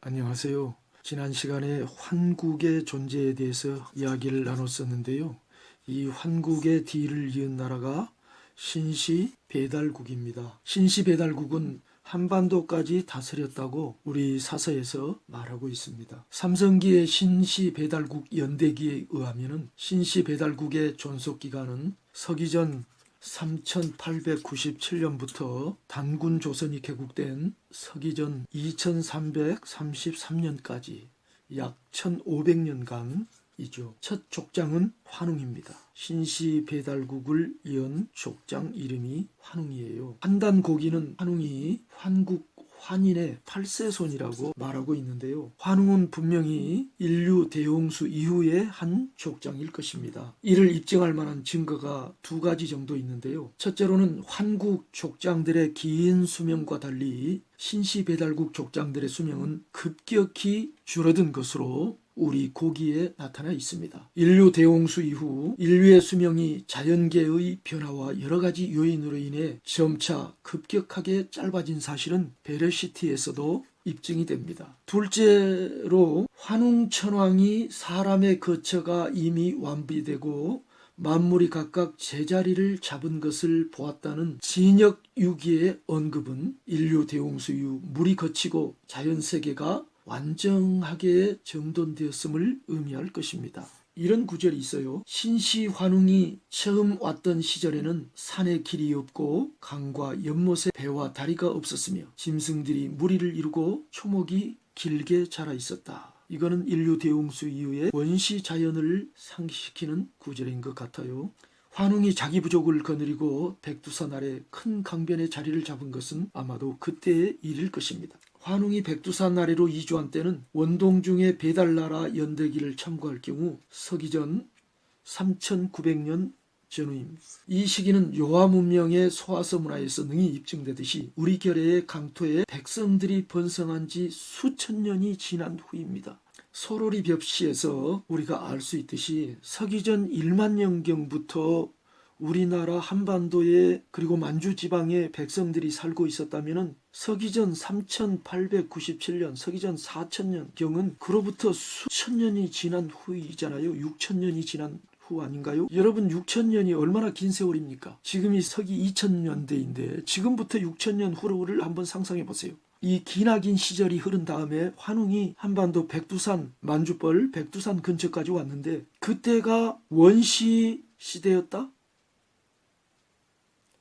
안녕하세요. 지난 시간에 환국의 존재에 대해서 이야기를 나눴었는데요. 이 환국의 뒤를 이은 나라가 신시배달국입니다. 신시배달국은 한반도까지 다스렸다고 우리 사서에서 말하고 있습니다. 삼성기의 신시배달국 연대기에 의하면 신시배달국의 존속기간은 서기전 3897년부터 단군 조선이 개국된 서기전 2333년까지 약 1500년간이죠. 첫 족장은 환웅입니다. 신시배달국을 이은 족장 이름이 환웅이에요. 판단고기는 환웅이 환국 환인의 8세손이라고 말하고 있는데요. 환웅은 분명히 인류 대홍수 이후의 한 족장일 것입니다. 이를 입증할 만한 증거가 두 가지 정도 있는데요. 첫째로는 환국 족장들의 긴 수명과 달리 신시배달국 족장들의 수명은 급격히 줄어든 것으로 우리 고기에 나타나 있습니다. 인류 대홍수 이후 인류의 수명이 자연계의 변화와 여러 가지 요인으로 인해 점차 급격하게 짧아진 사실은 베르시티에서도 입증이 됩니다. 둘째로 환웅천왕이 사람의 거처가 이미 완비되고 만물이 각각 제자리를 잡은 것을 보았다는 진역유기의 언급은 인류 대홍수 이후 물이 거치고 자연세계가 완전하게 정돈되었음을 의미할 것입니다. 이런 구절이 있어요. 신시환웅이 처음 왔던 시절에는 산에 길이 없고 강과 연못에 배와 다리가 없었으며 짐승들이 무리를 이루고 초목이 길게 자라 있었다. 이거는 인류 대홍수 이후의 원시 자연을 상기시키는 구절인 것 같아요. 환웅이 자기 부족을 거느리고 백두산 아래 큰 강변에 자리를 잡은 것은 아마도 그때의 일일 것입니다. 환웅이 백두산 아래로 이주한 때는 원동중의 배달나라 연대기를 참고할 경우 서기전 3900년 전후입니다. 이 시기는 요하 문명의 소화서 문화에서 능히 입증되듯이 우리 결의 강토에 백성들이 번성한 지 수천 년이 지난 후입니다. 소로리 벽시에서 우리가 알 수 있듯이 서기전 1만년경부터 우리나라 한반도에 그리고 만주 지방에 백성들이 살고 있었다면 서기전 3897년, 서기전 4000년경은 그로부터 수천 년이 지난 후이잖아요. 6000년이 지난 후 아닌가요? 여러분 6000년이 얼마나 긴 세월입니까? 지금이 서기 2000년대인데 지금부터 6000년 후를 한번 상상해 보세요. 이 기나긴 시절이 흐른 다음에 환웅이 한반도 백두산, 만주벌 백두산 근처까지 왔는데 그때가 원시 시대였다?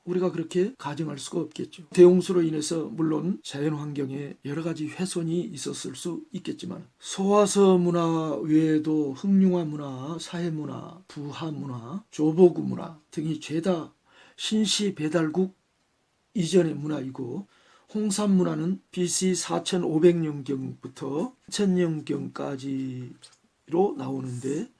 우리가 그렇게 가정할 수가 없겠죠. 대홍수로 인해서 물론 자연환경에 여러 가지 훼손이 있었을 수 있겠지만 소화서 문화 외에도 흑융화 문화, 사회문화, 부하문화, 조보구 문화 등이 죄다 신시배달국 이전의 문화이고 홍산 문화는 BC 4500년경부터 1000년경까지로 나오는데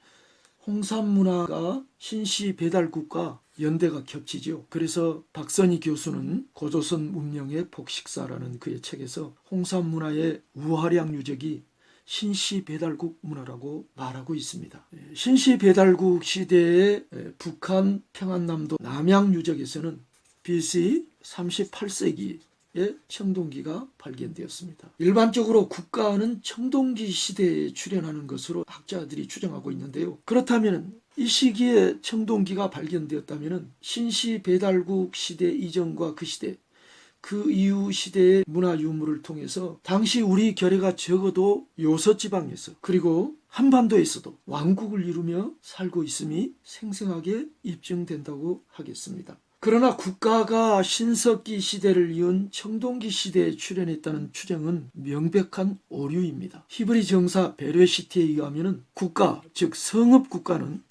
홍산 문화가 신시배달국과 연대가 겹치죠. 그래서 박선희 교수는 고조선 문명의 복식사라는 그의 책에서 홍산 문화의 우화량 유적이 신시배달국 문화라고 말하고 있습니다. 신시배달국 시대의 북한 평안남도 남양 유적에서는 BC 38세기에 청동기가 발견되었습니다. 일반적으로 국가는 청동기 시대에 출현하는 것으로 학자들이 추정하고 있는데요. 그렇다면 이 시기에 청동기가 발견되었다면 신시배달국 시대 이전과 그 시대, 그 이후 시대의 문화 유물을 통해서 당시 우리 결의가 적어도 요서지방에서 그리고 한반도에서도 왕국을 이루며 살고 있음이 생생하게 입증된다고 하겠습니다. 그러나 국가가 신석기 시대를 이은 청동기 시대에 출현했다는 추정은 명백한 오류입니다. 히브리 정사 베르시티에 의하면 국가, 즉 성읍국가는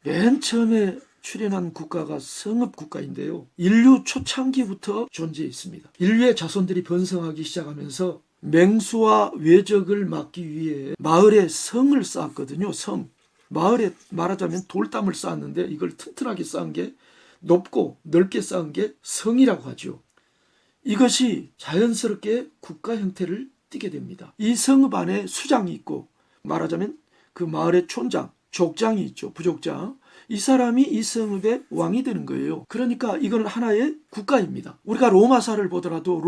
맨 처음에 출현한 국가가 성읍국가인데요. 인류 초창기부터 존재했습니다. 인류의 자손들이 번성하기 시작하면서 맹수와 외적을 막기 위해 마을에 성을 쌓았거든요. 성. 마을에 말하자면 돌담을 쌓았는데 이걸 튼튼하게 쌓은 게 높고 넓게 쌓은 게 성이라고 하죠. 이것이 자연스럽게 국가 형태를 띠게 됩니다. 이 성읍 안에 수장이 있고 말하자면 그 마을의 촌장, 족장이 있죠. 부족장. 이 사람이 이 성읍의 왕이 되는 거예요. 그러니까 이건 하나의 국가입니다. 우리가 로마사를 보더라도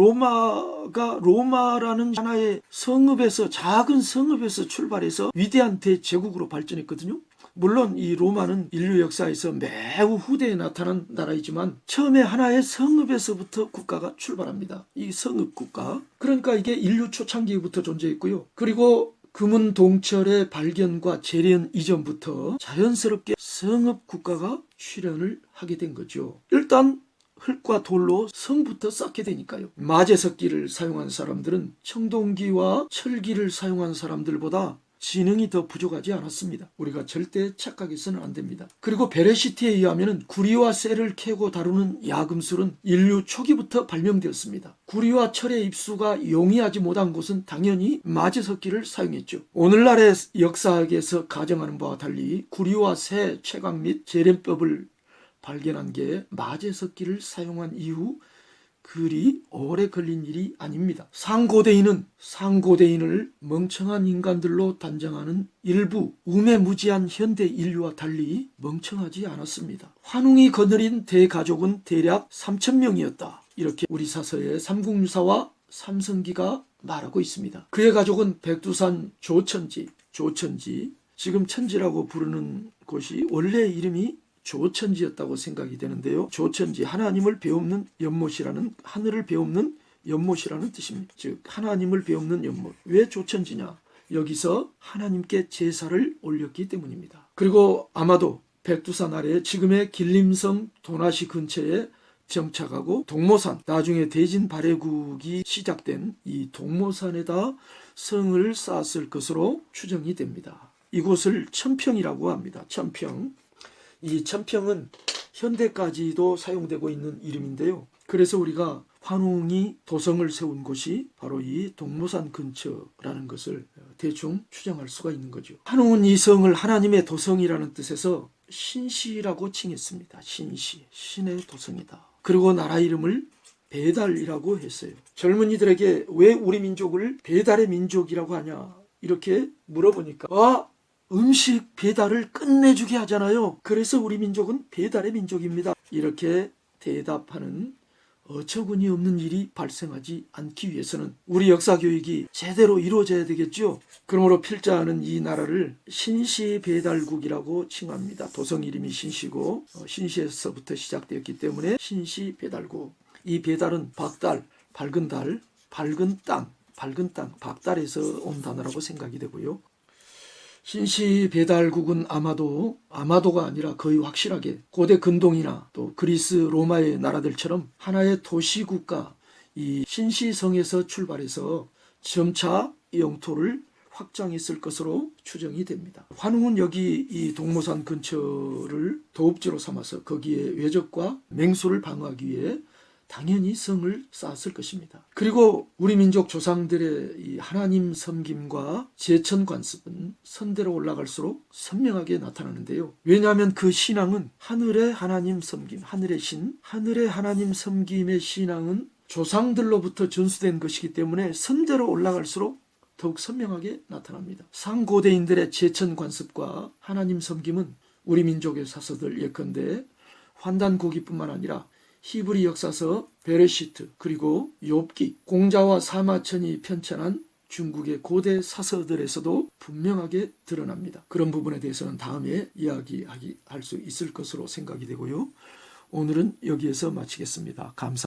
로마라는 하나의 성읍에서, 작은 성읍에서 출발해서 위대한 대제국으로 발전했거든요. 물론 이 로마는 인류 역사에서 매우 후대에 나타난 나라이지만 처음에 하나의 성읍에서부터 국가가 출발합니다. 이 성읍 국가. 그러니까 이게 인류 초창기부터 존재했고요. 그리고 금은동철의 발견과 재련 이전부터 자연스럽게 성읍 국가가 출현을 하게 된 거죠. 일단 흙과 돌로 성부터 쌓게 되니까요. 마제석기를 사용한 사람들은 청동기와 철기를 사용한 사람들보다 지능이 더 부족하지 않았습니다. 우리가 절대 착각해서는 안 됩니다. 그리고 베레시트에 의하면 구리와 쇠를 캐고 다루는 야금술은 인류 초기부터 발명되었습니다. 구리와 철의 입수가 용이하지 못한 곳은 당연히 마제석기를 사용했죠. 오늘날의 역사학에서 가정하는 바와 달리 구리와 쇠 채광 및 재련법을 발견한 게 마제석기를 사용한 이후 그리 오래 걸린 일이 아닙니다. 상고대인을 멍청한 인간들로 단정하는 일부 우매무지한 현대 인류와 달리 멍청하지 않았습니다. 환웅이 거느린 대가족은 대략 3,000명이었다. 이렇게 우리 사서의 삼국유사와 삼성기가 말하고 있습니다. 그의 가족은 백두산 조천지, 지금 천지라고 부르는 곳이 원래 이름이 조천지였다고 생각이 되는데요. 조천지, 하나님을 배움는 연못이라는, 하늘을 배움는 연못이라는 뜻입니다. 즉 하나님을 배움는 연못. 왜 조천지냐? 여기서 하나님께 제사를 올렸기 때문입니다. 그리고 아마도 백두산 아래 지금의 길림성 도나시 근처에 정착하고 동모산, 나중에 대진 발해국이 시작된 이 동모산에다 성을 쌓았을 것으로 추정이 됩니다. 이곳을 천평이라고 합니다. 천평. 이 천평은 현대까지도 사용되고 있는 이름인데요. 그래서 우리가 환웅이 도성을 세운 곳이 바로 이 동모산 근처라는 것을 대충 추정할 수가 있는 거죠. 환웅은 이 성을 하나님의 도성이라는 뜻에서 신시라고 칭했습니다. 신시, 신의 도성이다. 그리고 나라 이름을 베달이라고 했어요. 젊은이들에게 왜 우리 민족을 배달의 민족이라고 하냐 이렇게 물어보니까 음식 배달을 끝내주게 하잖아요. 그래서 우리 민족은 배달의 민족입니다. 이렇게 대답하는 어처구니 없는 일이 발생하지 않기 위해서는 우리 역사교육이 제대로 이루어져야 되겠죠. 그러므로 필자는 이 나라를 신시배달국이라고 칭합니다. 도성 이름이 신시고 신시에서부터 시작되었기 때문에 신시배달국. 이 배달은 박달, 밝은 달, 밝은 땅, 박달에서 온 단어라고 생각이 되고요. 신시배달국은 아마도가 아니라 거의 확실하게 고대 근동이나 또 그리스 로마의 나라들처럼 하나의 도시국가 이 신시성에서 출발해서 점차 영토를 확장했을 것으로 추정이 됩니다. 환웅은 여기 이 동모산 근처를 도읍지로 삼아서 거기에 외적과 맹수를 방어하기 위해 당연히 성을 쌓았을 것입니다. 그리고 우리 민족 조상들의 이 하나님 섬김과 제천 관습은 선대로 올라갈수록 선명하게 나타나는데요. 왜냐하면 그 신앙은 하늘의 하나님 섬김, 하늘의 하나님 섬김의 신앙은 조상들로부터 전수된 것이기 때문에 선대로 올라갈수록 더욱 선명하게 나타납니다. 상고대인들의 제천 관습과 하나님 섬김은 우리 민족의 사서들 예컨대 환단고기뿐만 아니라 히브리 역사서 베레시트 그리고 욥기, 공자와 사마천이 편찬한 중국의 고대 사서들에서도 분명하게 드러납니다. 그런 부분에 대해서는 다음에 이야기할 수 있을 것으로 생각이 되고요. 오늘은 여기에서 마치겠습니다. 감사합니다.